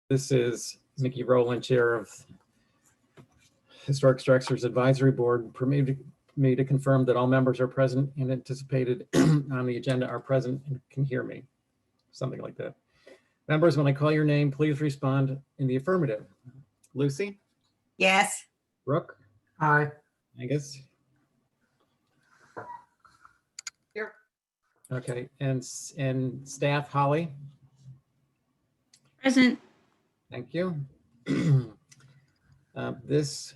This is Mickey Rowland, Chair of Historic Structures Advisory Board. Permitted me to confirm that all members are present and anticipated on the agenda are present and can hear me. Something like that. Members, when I call your name, please respond in the affirmative. Lucy? Yes. Brooke? Aye. Angus? Here. Okay, and staff, Holly? Present. Thank you. This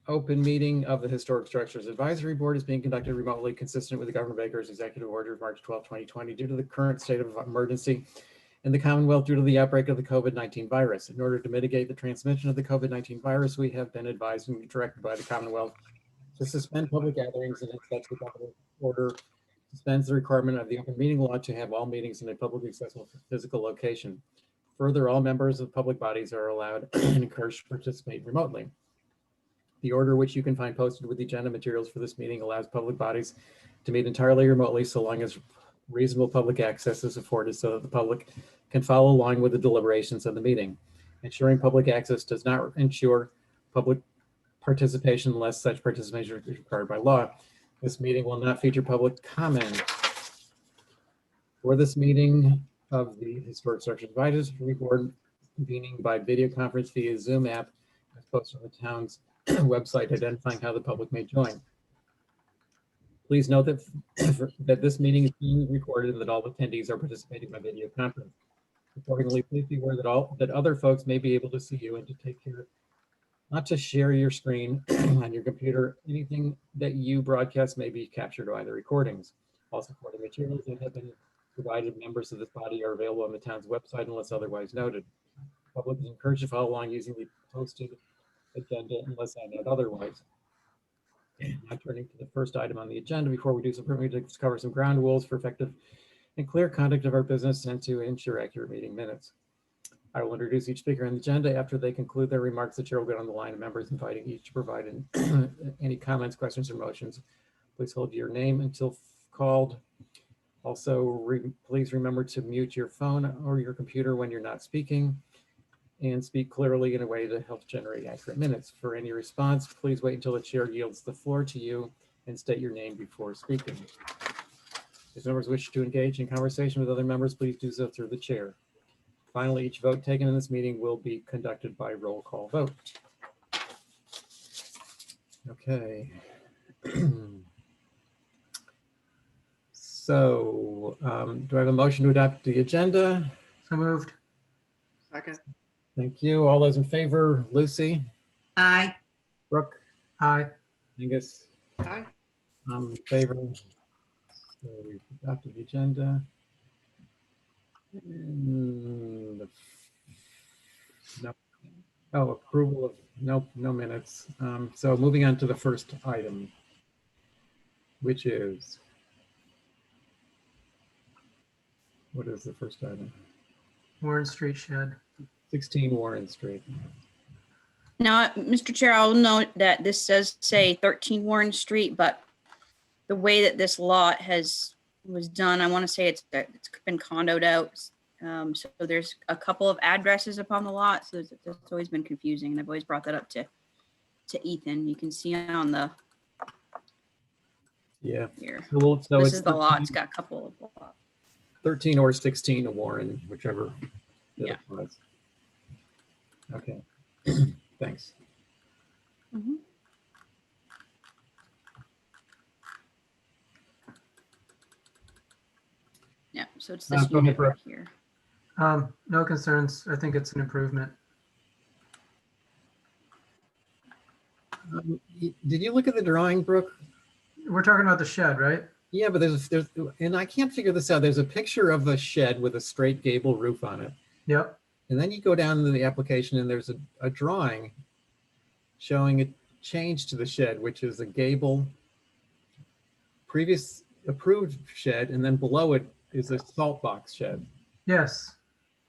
open meeting of the Historic Structures Advisory Board is being conducted remotely, consistent with the Governor Baker's Executive Order of March 12, 2020, due to the current state of emergency in the Commonwealth due to the outbreak of the COVID-19 virus. In order to mitigate the transmission of the COVID-19 virus, we have been advised and directed by the Commonwealth to suspend public gatherings, and as such, the Governor's order suspends the requirement of the open meeting law to have all meetings in a publicly accessible physical location. Further, all members of public bodies are allowed and encouraged to participate remotely. The order, which you can find posted with the agenda materials for this meeting, allows public bodies to meet entirely remotely so long as reasonable public access is afforded so that the public can follow along with the deliberations of the meeting. Ensuring public access does not ensure public participation unless such participation is required by law. This meeting will not feature public comment. For this meeting of the Historic Structures Advisory Board, convening by video conference via Zoom app as posted on the town's website identifying how the public may join. Please note that this meeting is being recorded and that all attendees are participating by video conference. Accordingly, please be aware that other folks may be able to see you and to take care not to share your screen on your computer. Anything that you broadcast may be captured by the recordings. All supporting materials that have been provided members of this body are available on the town's website unless otherwise noted. The public is encouraged to follow along using the posted agenda unless I note otherwise. Now turning to the first item on the agenda, before we do so, permit me to cover some ground rules for effective and clear conduct of our business and to ensure accurate meeting minutes. I will introduce each speaker on the agenda. After they conclude their remarks, the chair will get on the line of members, inviting each to provide any comments, questions, or motions. Please hold your name until called. Also, please remember to mute your phone or your computer when you're not speaking, and speak clearly in a way that helps generate accurate minutes. For any response, please wait until the chair yields the floor to you and state your name before speaking. If members wish to engage in conversation with other members, please do so through the chair. Finally, each vote taken in this meeting will be conducted by roll call vote. Okay. So, do I have a motion to adopt the agenda? So moved. Second. Thank you. All those in favor, Lucy, Aye. Brooke, Aye. Angus, Aye. I'm in favor. So we've adopted the agenda. And approval of no minutes. So moving on to the first item, which is, what is the first item? Warren Street shed. 16 Warren Street. Now, Mr. Chair, I'll note that this does say 13 Warren Street, but the way that this lot was done, I want to say it's been condoed out. So there's a couple of addresses upon the lot, so it's always been confusing, and I've always brought that up to Ethan. You can see on the Yeah. here. So This it's is the lot. It's got a couple of lots. 13 or 16 to Warren, whichever. Yeah. Was. Okay. Thanks. Mhm. Yeah, so it's this Go ahead, unit right Brooke. here. No concerns. I think it's an improvement. Did you look at the drawing, Brooke? We're talking about the shed, right? Yeah, but there's and I can't figure this out. There's a picture of a shed with a straight gable roof on it. Yep. And then you go down to the application and there's a drawing showing a change to the shed, which is a gable previous approved shed, and then below it is a salt box shed. Yes.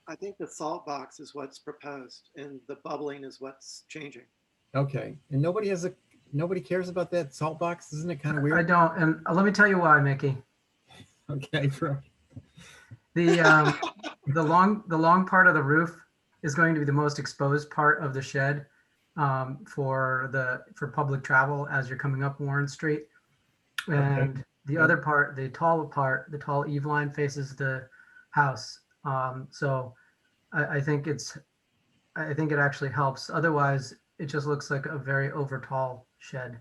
I think the salt box is what's proposed and the bubbling is what's changing. Okay, and nobody cares about that salt box? Isn't it kind of weird? I don't, and let me tell you why, Mickey. Okay, The long part of the roof is going to be the most exposed part of the shed for public travel as you're coming up Warren Street. And the other part, the tall eave line faces the house. So I think it actually helps. Otherwise, it just looks like a very over tall shed.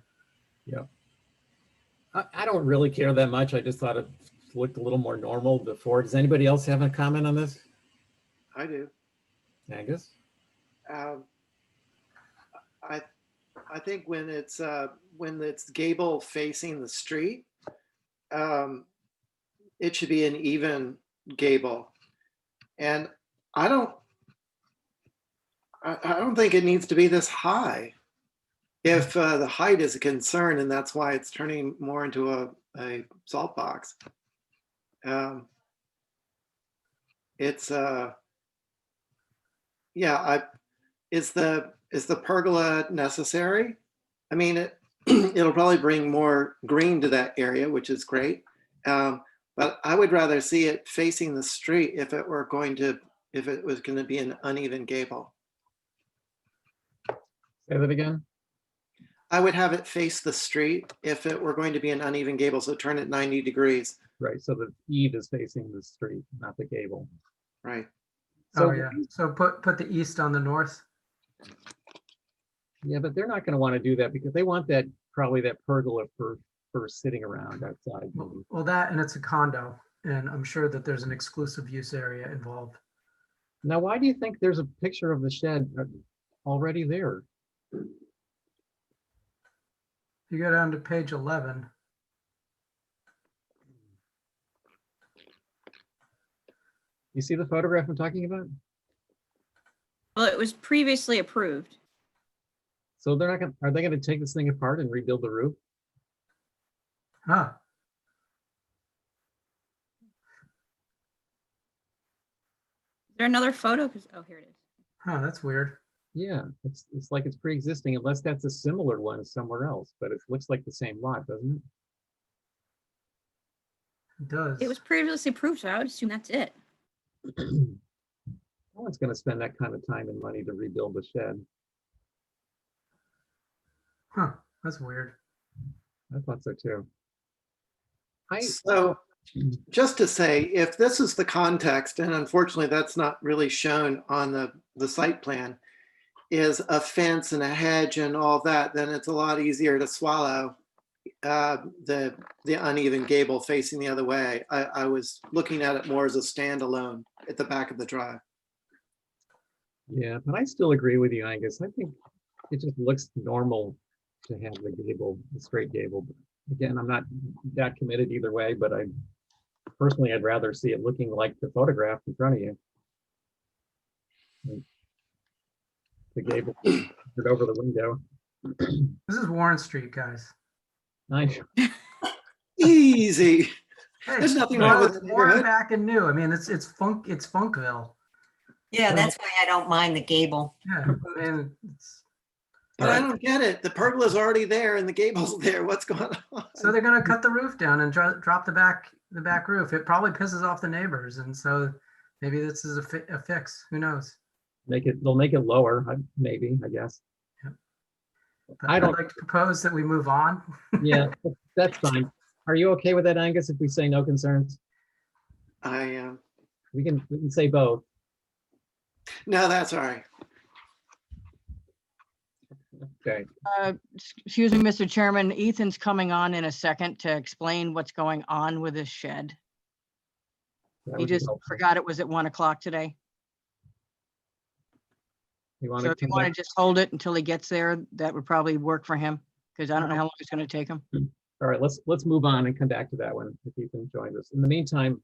I don't really care that much. I just thought it looked a little more normal before. Does anybody else have a comment on this? I do. Angus? I think when it's gable facing the street, it should be an even gable, and I don't think it needs to be this high. If the height is a concern, and that's why it's turning more into a salt box. It's yeah. Is the pergola necessary? I mean, it'll probably bring more green to that area, which is great. But I would rather see it facing the street if it was going to be an uneven gable. Say that again? I would have it face the street if it were going to be an uneven gable, so turn it 90 degrees. Right, so the eave is facing the street, not the gable. Right. So, Oh yeah. So put the east on the north. yeah, but they're not going to want to do that because they want probably that pergola for sitting around outside. maybe. Well, that, and it's a condo, and I'm sure that there's an exclusive use area involved. Now, why do you think there's a picture of the shed already there? If you go down to page 11, You see the photograph I'm talking about? Well, it was previously approved. So they're not going. Are they going to take this thing apart and rebuild the roof? huh? Is there another photo? Oh, here it is. Huh, that's weird. Yeah, it's like it's pre-existing, unless that's a similar one somewhere else. But it looks like the same lot, doesn't It does. It was previously approved, so I would assume that's it. it? No one's going to spend that kind of time and money to rebuild a shed. Huh, that's weird. I thought so too. So just to say, if this is the context, and unfortunately that's not really shown on the site plan, is a fence and a hedge and all that, then it's a lot easier to swallow the uneven gable facing the other way. I was looking at it more as a standalone at the back of the drive. Yeah, but I still agree with you, Angus. I think it just looks normal to have the gable, the straight gable. But again, I'm not that committed either way, but personally, I'd rather see it looking like the photograph in front of you. The gable over the window. This is Warren Street, guys. Nice. Easy. Hey, There's nothing you wrong know, with it's the Warren neighborhood. back and new. I mean, it's Funkville. Yeah, Well- that's why I don't mind the gable. Yeah, and But I don't get it. The pergola's already there and the gable's there. What's going on? so they're gonna cut the roof down and drop the back roof. It probably pisses off the neighbors, and so maybe this is a fix. Who knows? They'll make it lower, maybe, I guess. But I I'd don't- like to propose that we move on. Yeah, that's fine. Are you okay with that, Angus, if we say no concerns? I am. We can say both. No, that's all right. Okay. Excuse me, Mr. Chairman, Ethan's coming on in a second to explain what's going on with his shed. that He would be just helpful. forgot it was at 1 o'clock today. You want So to if you want to just hold it until he gets there, that would probably work for him, because I don't know how long it's going to take him. All right, let's move on and come back to that one if Ethan joins us. In the meantime,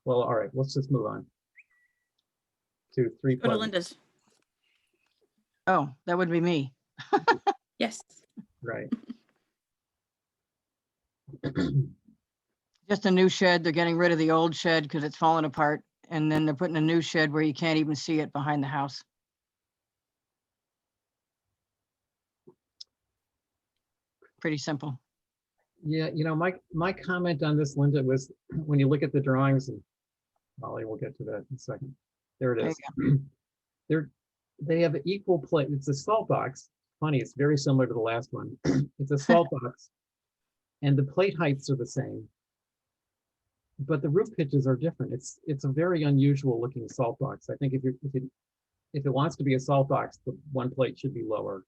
well, all right, let's just move on to 3 Go to Pleasant. Linda's. Oh, that would be me. Yes. Right. Just a new shed. They're getting rid of the old shed because it's falling apart. And then they're putting a new shed where you can't even see it behind the house. Pretty simple. Yeah, my comment on this, Linda, was when you look at the drawings, and Molly, we'll get to that in a second. There it There is. they have an equal plate. It's a salt box. Funny, it's very similar to the last one. It's a salt box, and the plate heights are the same, but the roof pitches are different. It's a very unusual looking salt box. I think if it wants to be a salt box, the one plate should be lower.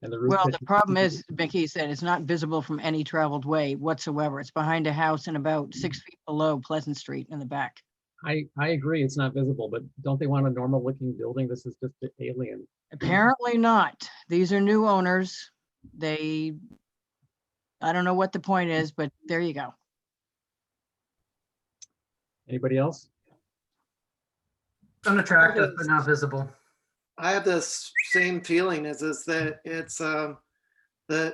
And the roof Well, pitch the problem is, Mickey said, it's not visible from any traveled way whatsoever. It's behind a house and about 6 feet below Pleasant Street in the back. I agree, it's not visible, but don't they want a normal looking building? This is just an alien. Apparently not. These are new owners. I don't know what the point is, but there you go. Anybody else? Unattractive, but not visible. I have this same feeling is that it's the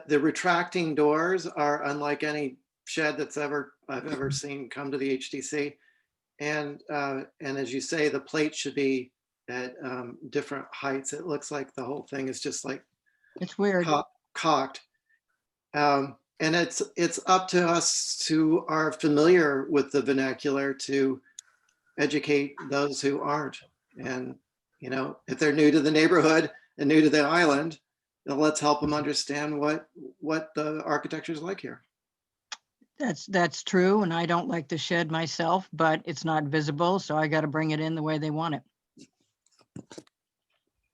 retracting doors are unlike any shed I've ever seen come to the HDC. And as you say, the plate should be at different heights. It looks like the whole thing is just like It's weird. cocked. And it's up to us who are familiar with the vernacular to educate those who aren't. And, you know, if they're new to the neighborhood and new to the island, then let's help them understand what the architecture is like here. That's true. And I don't like the shed myself, but it's not visible. So I got to bring it in the way they want it.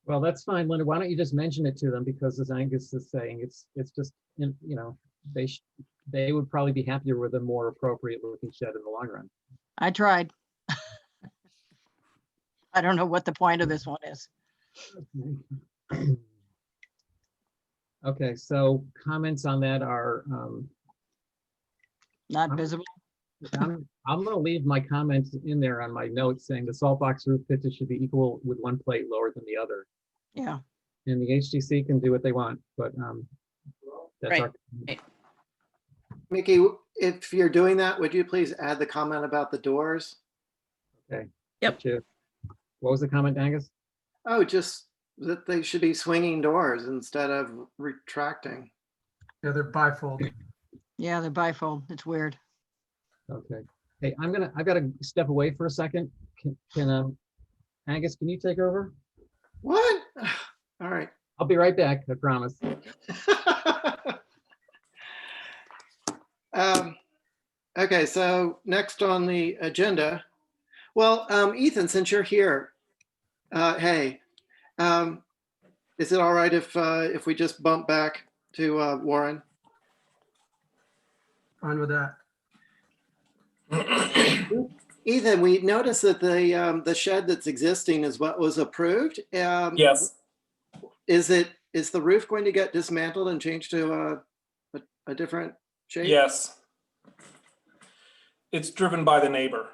Well, that's fine, Linda. Why don't you just mention it to them? Because as Angus is saying, it's just, you know, they would probably be happier with a more appropriate looking shed in the long run. I tried. I don't know what the point of this one is. Okay, so comments on that are, Not visible. I'm gonna leave my comments in there on my notes saying the salt box roof pitches should be equal with one plate lower than the other. Yeah. And the HTC can do what they want, but that's Right. our. Mickey, if you're doing that, would you please add the comment about the doors? Okay. Yep. Gotcha. What was the comment, Angus? Oh, just that they should be swinging doors instead of retracting. Yeah, they're bifold. Yeah, the bifold. It's weird. Okay. Hey, I've got to step away for a second. Can Angus, can you take over? What? All right. I'll be right back, I promise. Okay, so next on the agenda. Well, Ethan, since you're here, hey, is it all right if we just bump back to Warren? Fine with that. Ethan, we noticed that the shed that's existing is what was approved. Yes, Is the roof going to get dismantled and changed to a different shape? yes. It's driven by the neighbor.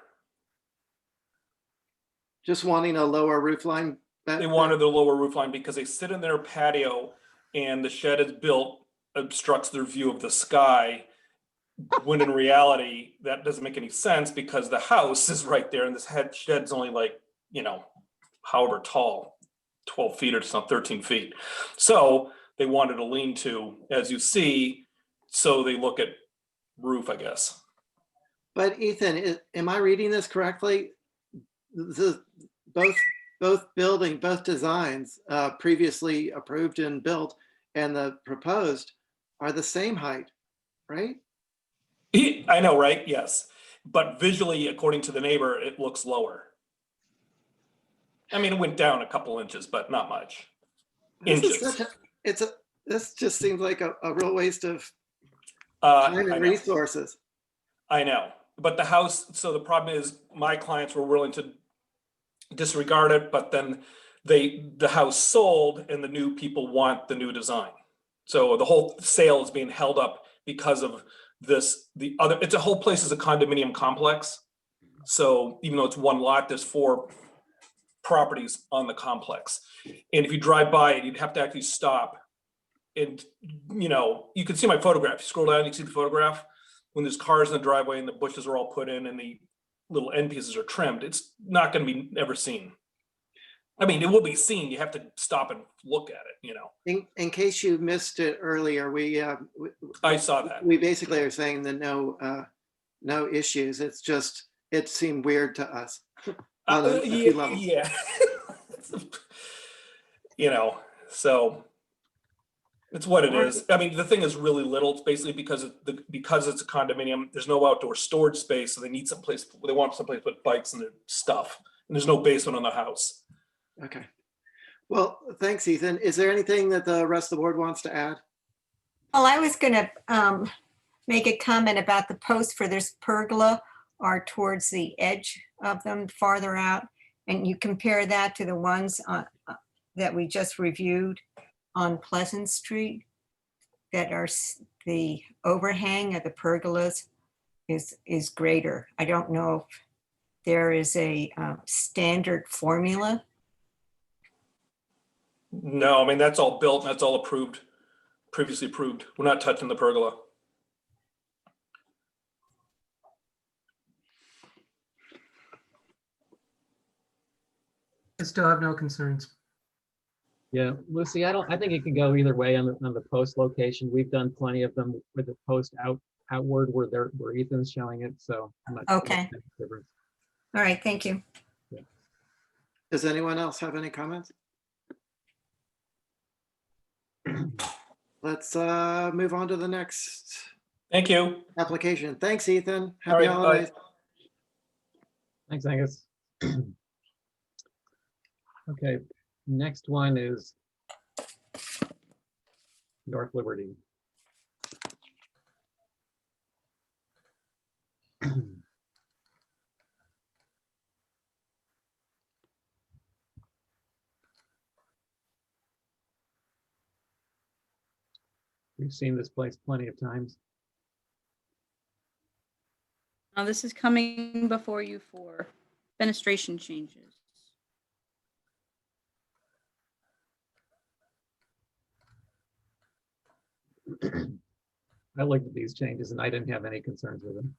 Just wanting a lower roof line? They wanted the lower roof line because they sit in their patio and the shed is built, obstructs their view of the sky. When in reality, that doesn't make any sense because the house is right there and this shed's only like, you know, however tall, 12 feet or something, 13 feet. So they wanted a lean-to, as you see, so they look at roof, I guess. But Ethan, am I reading this correctly? Both designs previously approved and built and the proposed are the same height, right? I know, right? Yes. But visually, according to the neighbor, it looks lower. I mean, it went down a couple inches, but not much. Inches. This just seems like a real waste of I time and know. resources. I know. But the house, so the problem is my clients were willing to disregard it, but then the house sold and the new people want the new design. So the whole sale is being held up because of this, it's a whole place is a condominium complex. So even though it's one lot, there's 4 properties on the complex. And if you drive by it, you'd have to actually stop. And, you know, you can see my photograph. You scroll down, you can see the photograph. When there's cars in the driveway and the bushes are all put in and the little end pieces are trimmed, it's not going to be ever seen. I mean, it will be seen. You have to stop and look at it, you know. In case you missed it earlier, I saw that. we basically are saying that no issues. It's just, it seemed weird to us. On a few levels. Yeah. you know, so it's what it is. I mean, the thing is really little. It's basically because it's a condominium, there's no outdoor storage space, so they need someplace, they want someplace to put bikes and their stuff, and there's no basement on the house. Okay. Well, thanks, Ethan. Is there anything that the rest of the board wants to add? Well, I was gonna make a comment about the posts for this pergola are towards the edge of them, farther out. And you compare that to the ones that we just reviewed on Pleasant Street, that are the overhang of the pergolas is greater. I don't know if there is a standard formula. No, I mean, that's all built, and that's all approved, previously approved. We're not touching the pergola. I still have no concerns. Yeah, Lucy, I think it can go either way on the post location. We've done plenty of them with the post outward where Ethan's showing it, so. I'm not sure what Okay. makes a difference. All right, thank you. Does anyone else have any comments? Let's move on to the next Thank you. application. Thanks, Ethan. All Happy right, bye. holidays. Thanks, Angus. Okay, next one is North Liberty. We've seen this place plenty of times. Now this is coming before you for fenestration changes. I looked at these changes and I didn't have any concerns with them.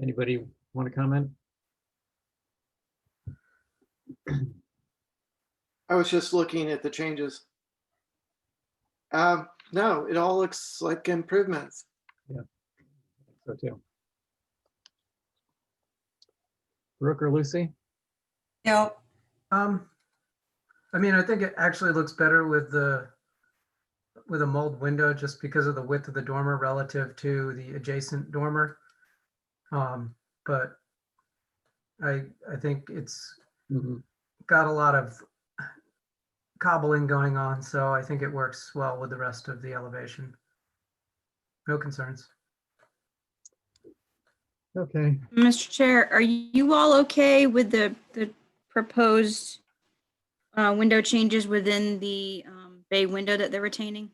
Anybody want to comment? I was just looking at the changes. No, it all looks like improvements. So too. Brooke or Lucy? No, I mean, I think it actually looks better with a mold window just because of the width of the dormer relative to the adjacent dormer. But I think it's Mhm. got a lot of cobbling going on, so I think it works well with the rest of the elevation. No concerns. Okay. Mr. Chair, are you all okay with the proposed window changes within the bay window that they're retaining?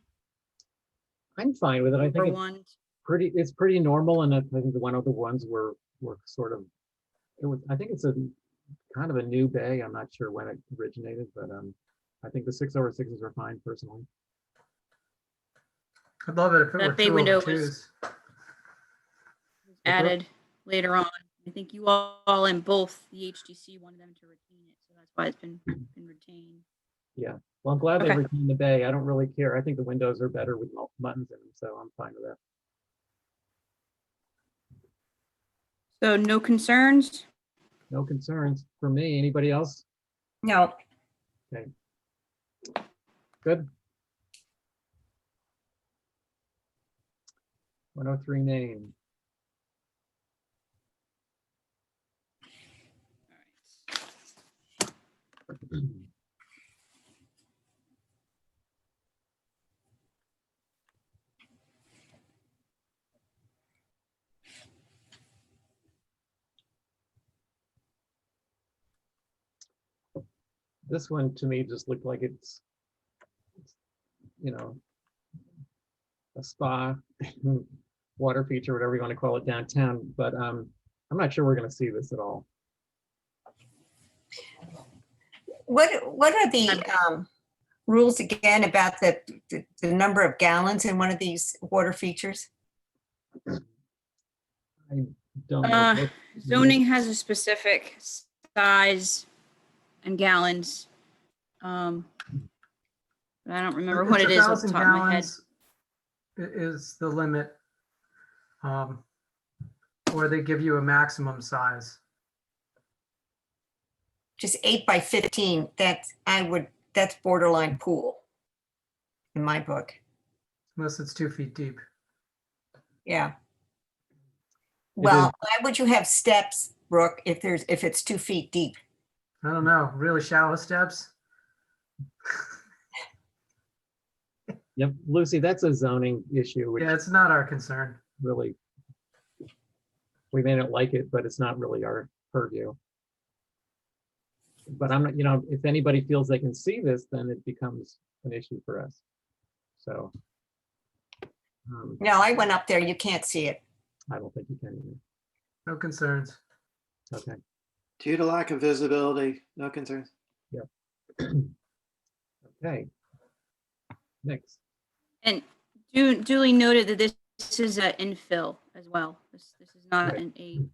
I'm fine with it. I Number think one. it's pretty normal, and I think one of the ones were sort of, I think it's a kind of a new bay. I'm not sure when it originated, but I think the 6/6s are fine personally. I'd love it if it That were bay window was- 2/2s. Added later on. I think you all in both the HDC wanted them to retain it, so that's why it's been retained. Yeah. Well, I'm glad they Okay. retained the bay. I don't really care. I think the windows are better with buttons in them, so I'm fine with that. So no concerns? No concerns for me. Anybody else? no, Good. 103 Main. This one to me just looked like it's a spa, water feature, whatever you want to call it downtown, but I'm not sure we're going to see this at all. what are the rules again about the number of gallons in one of these water features? I don't know. Zoning has a specific size and gallons. But I don't remember It's what it is off the 1,000 top of my head. gallons is the limit. Or they give you a maximum size. Just 8 by 15, that's borderline pool in my book. Unless it's 2 feet deep. Yeah. It Well, is. why would you have steps, Brooke, if it's 2 feet deep? I don't know, really shallow steps. Yep, Lucy, that's a zoning issue, which Yeah, it's not our concern. really, we may not like it, but it's not really our purview. But I'm not, if anybody feels they can see this, then it becomes an issue for us. So. No, I went up there, you can't see it. I don't think you can either. No concerns. Okay. Due to lack of visibility, no concerns. Okay. Next. And duly noted that this is an infill as well. This is not Right. a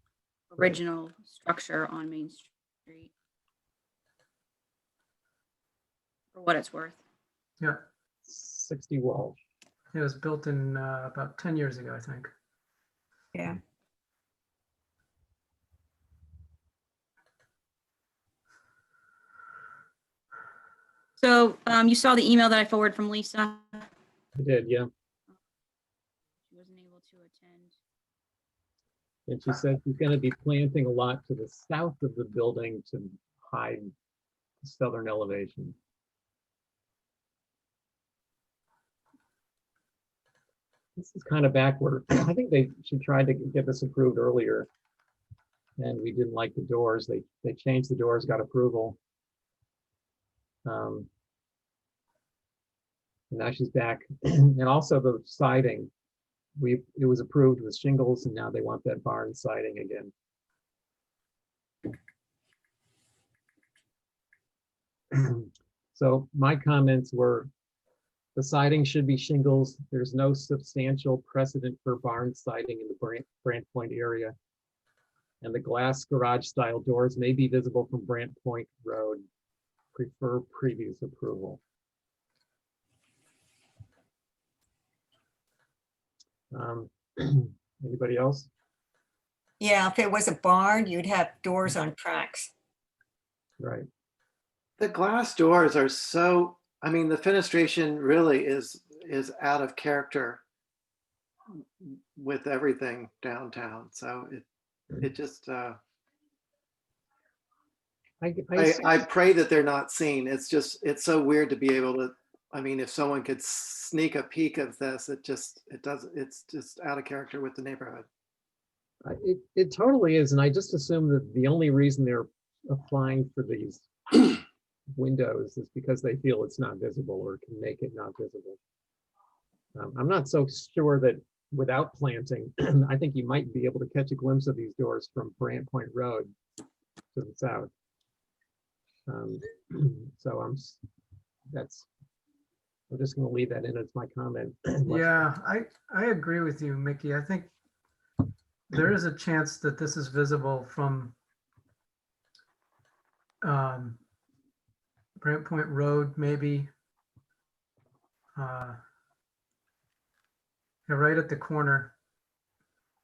original structure on Main Street. For what it's worth. Yeah, 60 Walsh. it was built in about 10 years ago, I think. Yeah. So you saw the email that I forwarded from Lisa. I did, yeah. She wasn't able to attend. And she said she's going to be planting a lot to the south of the building to hide the southern elevation. This is kind of backward. I think she tried to get this approved earlier, and we didn't like the doors. They changed the doors, got approval. And now she's back. And also the siding, it was approved with shingles, and now they want that barn siding again. So my comments were, the siding should be shingles. There's no substantial precedent for barn siding in the Brant Point area. And the glass garage style doors may be visible from Brant Point Road. Prefer previous approval. Anybody else? Yeah, if it was a barn, you'd have doors on tracks. Right. The glass doors are so, I mean, the fenestration really is out of character with everything downtown. So it just, I pray that they're not seen. It's so weird to be able to, I mean, if someone could sneak a peek of this, it's just out of character with the neighborhood. It totally is. And I just assume that the only reason they're applying for these windows is because they feel it's not visible or can make it not visible. I'm not so sure that without planting, I think you might be able to catch a glimpse of these doors from Brant Point Road to the south. So I'm just going to leave that in as my comment. Yeah, I agree with you, Mickey. I think there is a chance that this is visible from Brant Point Road, maybe. Yeah, right at the corner,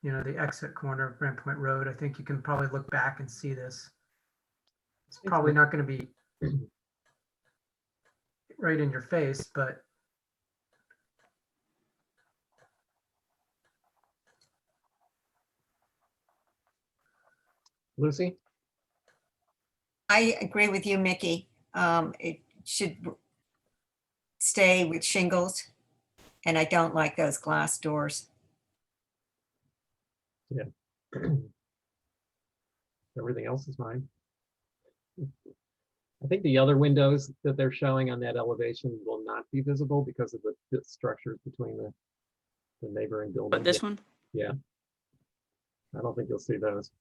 the exit corner of Brant Point Road. I think you can probably look back and see this. It's probably not going to be right in your face, but Lucy? I agree with you, Mickey. It should stay with shingles, and I don't like those glass doors. Everything else is fine. I think the other windows that they're showing on that elevation will not be visible because of the structures between the neighboring building. But this one? Yeah. I don't think you'll see those.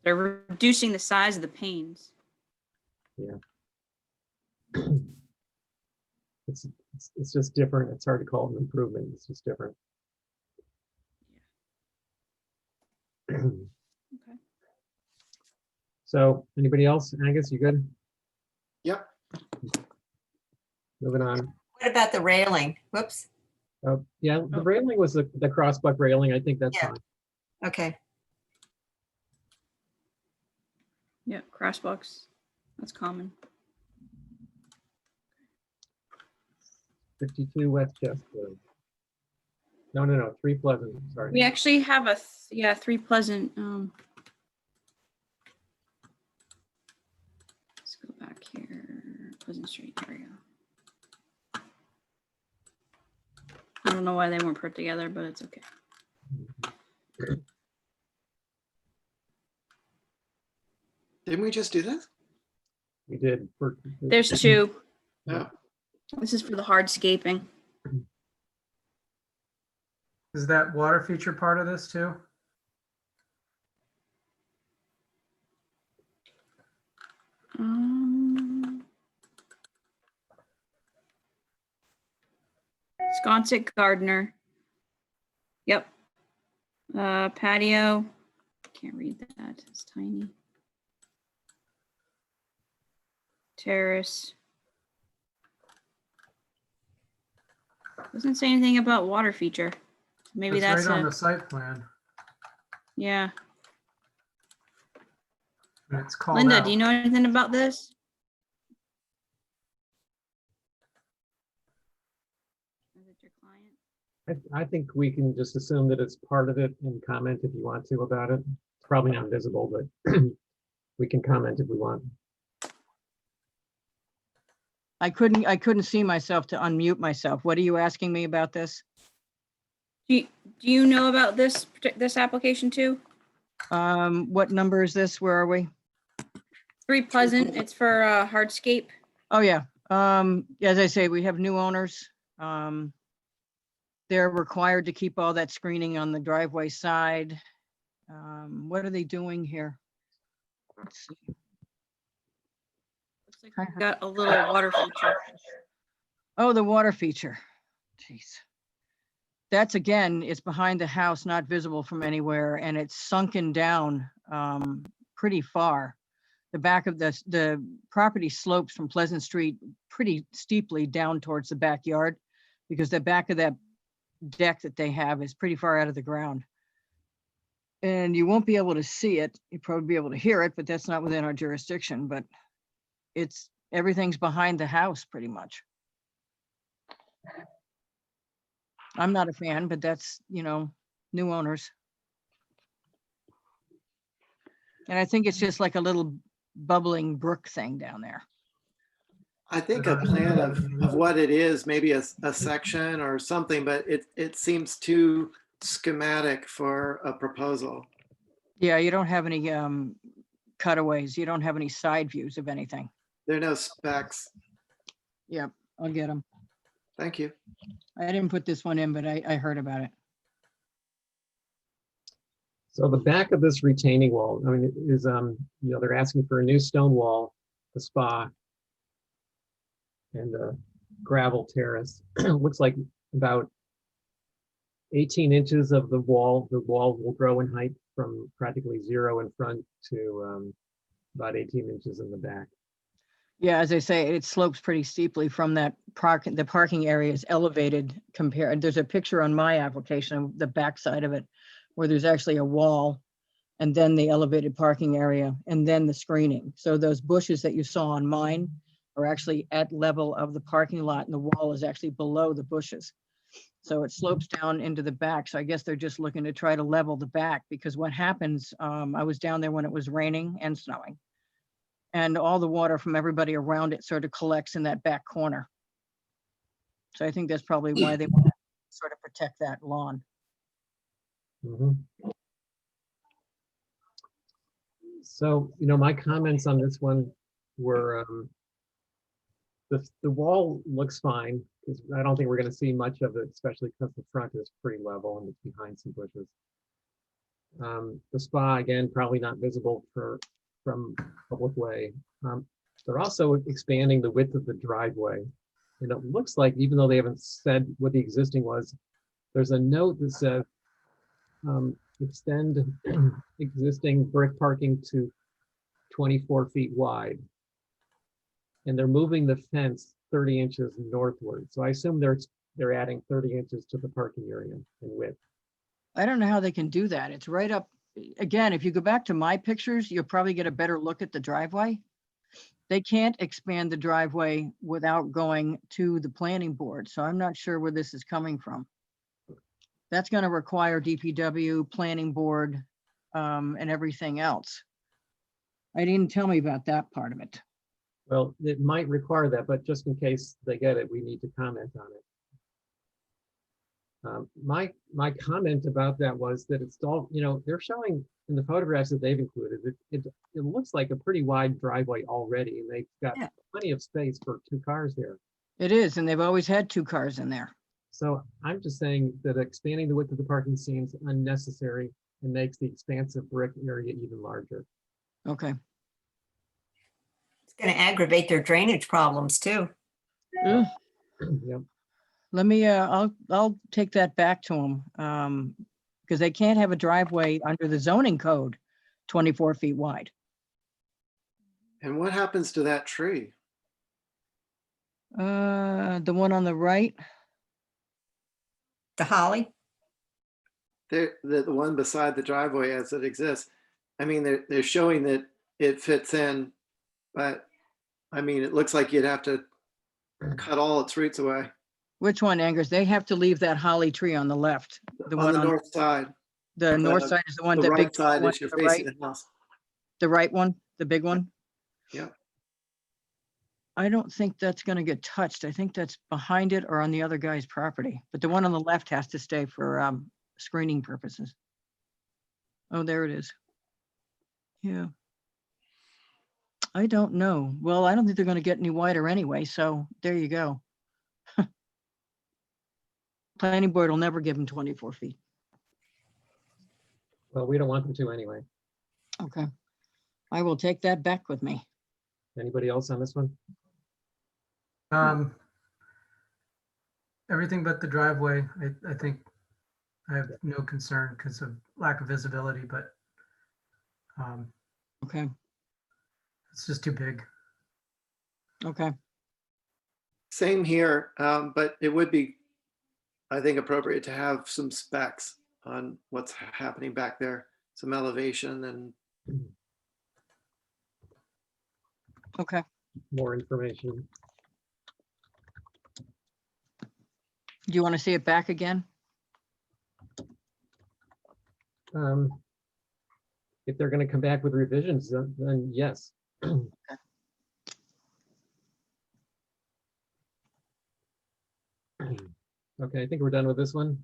They're reducing the size of the panes. Yeah. It's just different. It's hard to call it an improvement. It's just different. Okay. So anybody else? Angus, you good? Yep. Moving on. What about the railing? Whoops. Yeah, the railing was the crossbuck railing. I think that's Yeah. fine. Okay. Yeah, crossbox. That's common. 52 West Chester. No, 3 Pleasant, sorry. We actually have a, yeah, 3 Pleasant. Let's go back here. Pleasant Street, there we go. I don't know why they weren't put together, but it's okay. Didn't we just do this? We did. There's 2. Yeah. This is for the hardscaping. Is that water feature part of this too? Sconset Gardner. Yep. Patio. Can't read that. It's tiny. Terrace. Doesn't say anything about water feature. Maybe It's that's right on a, the site plan. yeah. And it's called Linda, out. do you know anything about this? Is it your client? I think we can just assume that it's part of it and comment if you want to about it. It's probably not visible, but we can comment if we want. I couldn't see myself to unmute myself. What are you asking me about this? Do you know about this application too? What number is this? Where are we? 3 Pleasant, it's for hardscape. Oh, yeah. As I say, we have new owners. They're required to keep all that screening on the driveway side. What are they doing here? Let's see. Looks like we've got a little water feature. Oh, the water feature. Jeez. That's again, it's behind the house, not visible from anywhere, and it's sunken down pretty far. The back of the property slopes from Pleasant Street pretty steeply down towards the backyard because the back of that deck that they have is pretty far out of the ground. And you won't be able to see it. You'll probably be able to hear it, but that's not within our jurisdiction, but everything's behind the house pretty much. I'm not a fan, but that's, new owners. And I think it's just like a little bubbling brook thing down there. I think a plan of what it is, maybe a section or something, but it seems too schematic for a proposal. Yeah, you don't have any cutaways. You don't have any side views of anything. There are no specs. Yep, I'll get them. Thank you. I didn't put this one in, but I heard about it. So the back of this retaining wall, I mean, is, they're asking for a new stone wall, a spa, and a gravel terrace. Looks like about 18 inches of the wall. The wall will grow in height from practically 0 in front to about 18 inches in the back. Yeah, as I say, it slopes pretty steeply from that the parking area is elevated compared. There's a picture on my application of the backside of it where there's actually a wall and then the elevated parking area and then the screening. So those bushes that you saw on mine are actually at level of the parking lot and the wall is actually below the bushes. So it slopes down into the back. So I guess they're just looking to try to level the back because what happens, I was down there when it was raining and snowing. And all the water from everybody around it sort of collects in that back corner. So I think that's probably why they want to sort of protect that lawn. Mhm. So, my comments on this one were, the wall looks fine, because I don't think we're going to see much of it, especially because the front is pretty level and it's behind some bushes. The spa, again, probably not visible from public way. They're also expanding the width of the driveway. And it looks like, even though they haven't said what the existing was, there's a note that says, extend existing brick parking to 24 feet wide. and they're moving the fence 30 inches northward. So I assume they're adding 30 inches to the parking area in width. I don't know how they can do that. It's right up, again, if you go back to my pictures, you'll probably get a better look at the driveway. They can't expand the driveway without going to the planning board, so I'm not sure where this is coming from. That's gonna require DPW, planning board, and everything else. I didn't tell me about that part of it. Well, it might require that, but just in case they get it, we need to comment on it. My comment about that was that it's all, they're showing in the photographs that they've included, it looks like a pretty wide driveway already, and they've got Yeah. plenty of space for 2 cars there. It is, and they've always had 2 cars in there. So I'm just saying that expanding the width of the parking seems unnecessary and makes the expansive brick area even larger. Okay. It's going to aggravate their drainage problems too. Ugh. Yep. Let me, I'll take that back to them, because they can't have a driveway under the zoning code 24 feet wide. And what happens to that tree? The one on the right, The holly? The one beside the driveway as it exists. I mean, they're showing that it fits in, but I mean, it looks like you'd have to cut all its roots away. which one, Angus? They have to leave that holly tree on the left. The On one the on north side, the north side is the one, the that big right side one as you're to the right, facing the house. the right one, the big one. Yeah. I don't think that's gonna get touched. I think that's behind it or on the other guy's property, but the one on the left has to stay for screening purposes. Oh, there it is. Yeah. I don't know. Well, I don't think they're gonna get any wider anyway, so there you go. Planning board will never give them 24 feet. Well, we don't want them to anyway. Okay. I will take that back with me. Anybody else on this one? Everything but the driveway, I think I have no concern because of lack of visibility, but Okay, it's just too big. okay. Same here, but it would be, I think, appropriate to have some specs on what's happening back there, some elevation and Okay. More information. Do you want to see it back again? If they're going to come back with revisions, then yes. Okay, I think we're done with this one.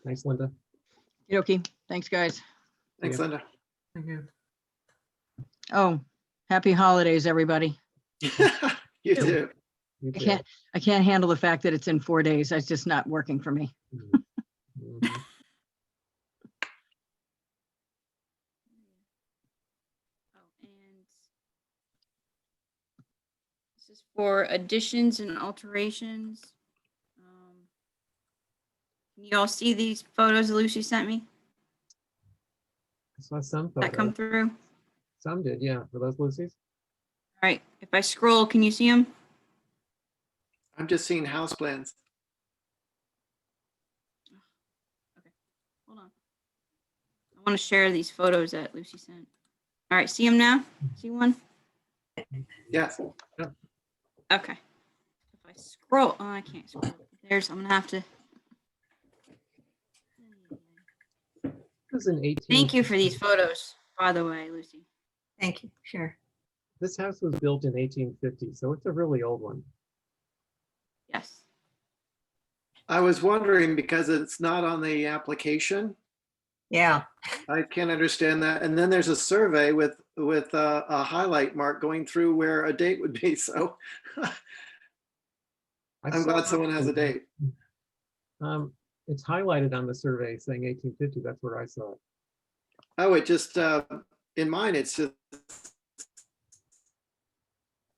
Thanks, Linda. Okay, thanks, guys. thanks, Linda. Thank you. Oh, happy holidays, everybody. You Yeah. too. You I can't handle the fact that it's in 4 days. That's just not working for me. too. Mhm. Oh, and this is for additions and alterations. Can you all see these photos Lucy sent me? I saw some That come photos. through? All Some did, yeah. For those Lucy's? right, if I scroll, can you see them? I'm just seeing house plans. Hold on. I want to share these photos that Lucy sent. All right, see them now? See one? Yes. Okay. If I scroll, oh, I can't scroll. There's, I'm gonna have to. This is an 18. Thank you for these photos, by the way, Lucy. Thank you. Sure. This house was built in 1850, so it's a really old one. Yes. I was wondering because it's not on the application. Yeah. I can't understand that. And then there's a survey with a highlight mark going through where a date would be. So I I'm saw glad someone has a date. It's highlighted on the survey saying 1850. That's where I saw it. Oh, it just, in mine, it's just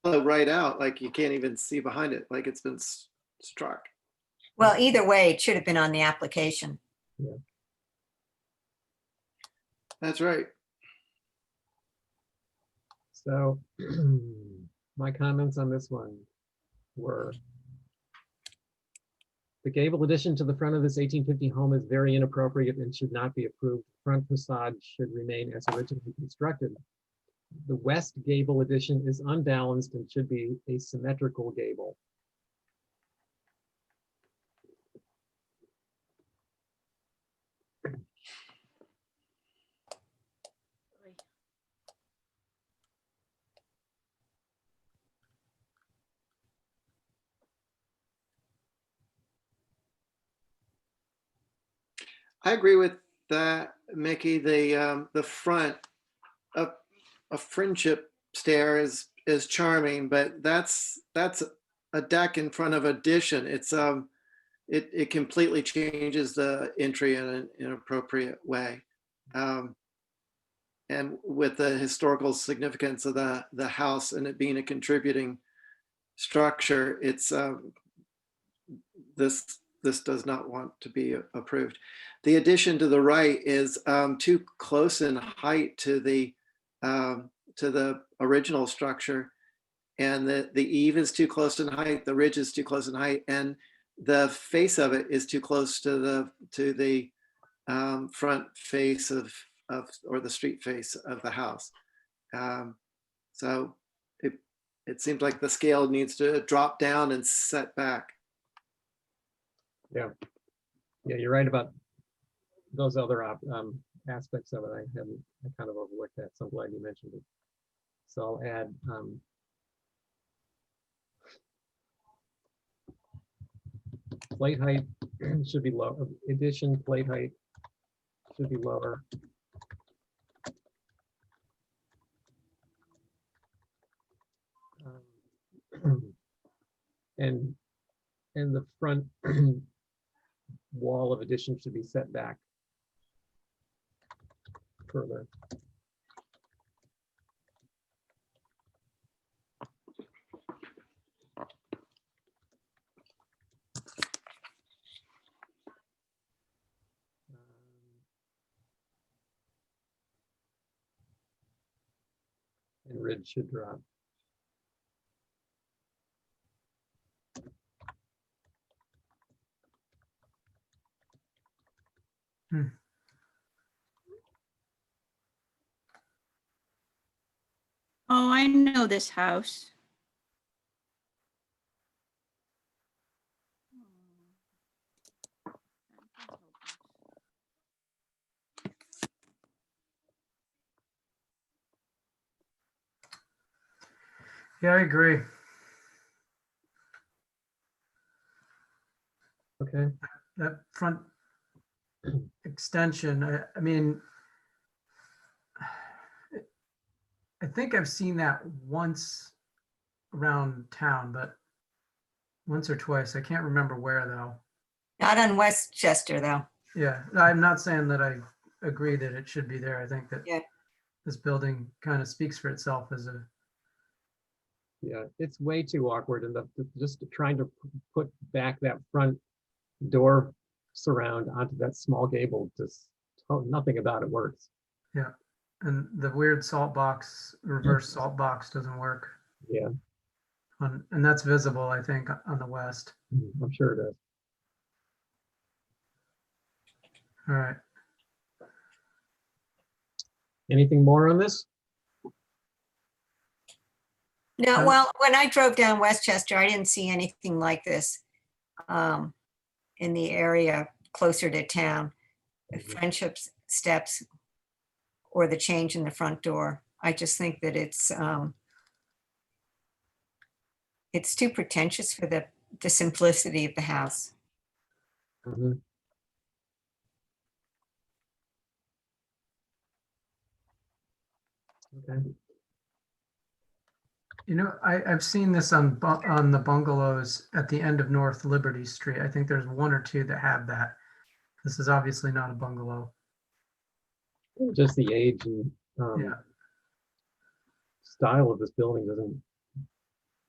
right out, like you can't even see behind it, like it's been struck. Well, either way, it should have been on the application. That's right. So My comments on this one were: the gable addition to the front of this 1850 home is very inappropriate and should not be approved. Front facade should remain as originally constructed. The west gable addition is unbalanced and should be a symmetrical gable. I agree with that, Mickey. The front, a friendship stair is charming, but that's a deck in front of addition. It completely changes the entry in an inappropriate way. And with the historical significance of the house and it being a contributing structure, it's this does not want to be approved. The addition to the right is too close in height to the original structure, and the eave is too close in height, the ridge is too close in height, and the face of it is too close to the front face of or the street face of the house. So it seems like the scale needs to drop down and set back. Yeah, you're right about those other aspects of it. I kind of overlooked that, so I'm glad you mentioned it. So I'll add plate height should be low. Addition plate height should be lower. And the front wall of addition should be set back further. And ridge should drop. Oh, I know this house. Yeah, I agree. Okay. That front extension, I mean, I think I've seen that once around town, but once or twice. I can't remember where though. Not on Westchester, though. Yeah, I'm not saying that I agree that it should be there. I think that Yeah. this building kind of speaks for itself as a, Yeah, it's way too awkward, and just trying to put back that front door surround onto that small gable, just nothing about it works. yeah. And the weird salt box, reverse salt box doesn't work. Yeah, And that's visible, I think, on the west. I'm sure it is. All right. Anything more on this? No, well, when I drove down Westchester, I didn't see anything like this in the area closer to town. The friendship steps or the change in the front door. I just think that it's too pretentious for the simplicity of the house. Mhm. Okay. You know, I've seen this on the bungalows at the end of North Liberty Street. I think there's one or two that have that. This is obviously not a bungalow. Just the age and Yeah. style of this building doesn't,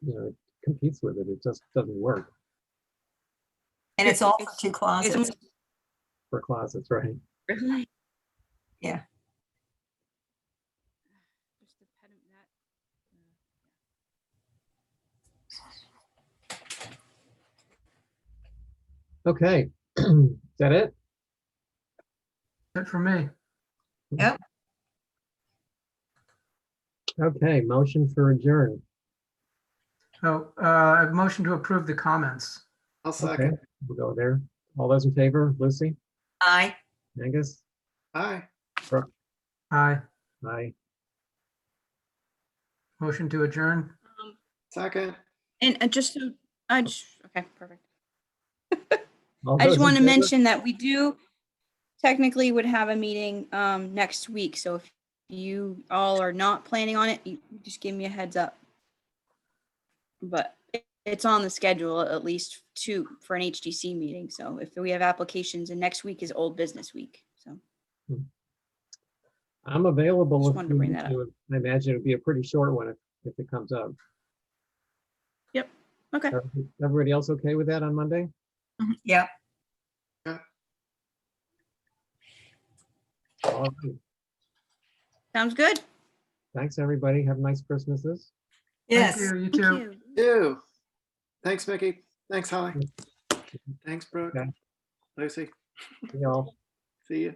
it competes with it. It just doesn't work And it's all for two closets. for closets, right? Really? Yeah. Just the pediment, Okay, is that it? Good for me. Yep. Okay, motion for adjourn. Oh, I have a motion to approve the comments. I'll Okay, second. we'll go there. All those in favor, Lucy, Aye. Angus, Aye. Brooke, Aye. aye. Motion to adjourn. Second. And just so, okay, perfect. All I just those in want to favor? mention that we do technically would have a meeting next week. So if you all are not planning on it, you just give me a heads up. But it's on the schedule at least for an HDC meeting. So if we have applications, and next week is old business week. So I'm available. Just if wanted to we bring need that up. to. I imagine it'd be a pretty short one if it comes up. okay, Everybody else okay with that on Monday? Yep. All right. sounds good. Thanks, everybody. Have nice Christmases. Yes. Thank you. You Thank too. you. You. Thanks, Mickey. Thanks, Holly. Thanks, Brooke. Okay. Lucy. See y'all. See you.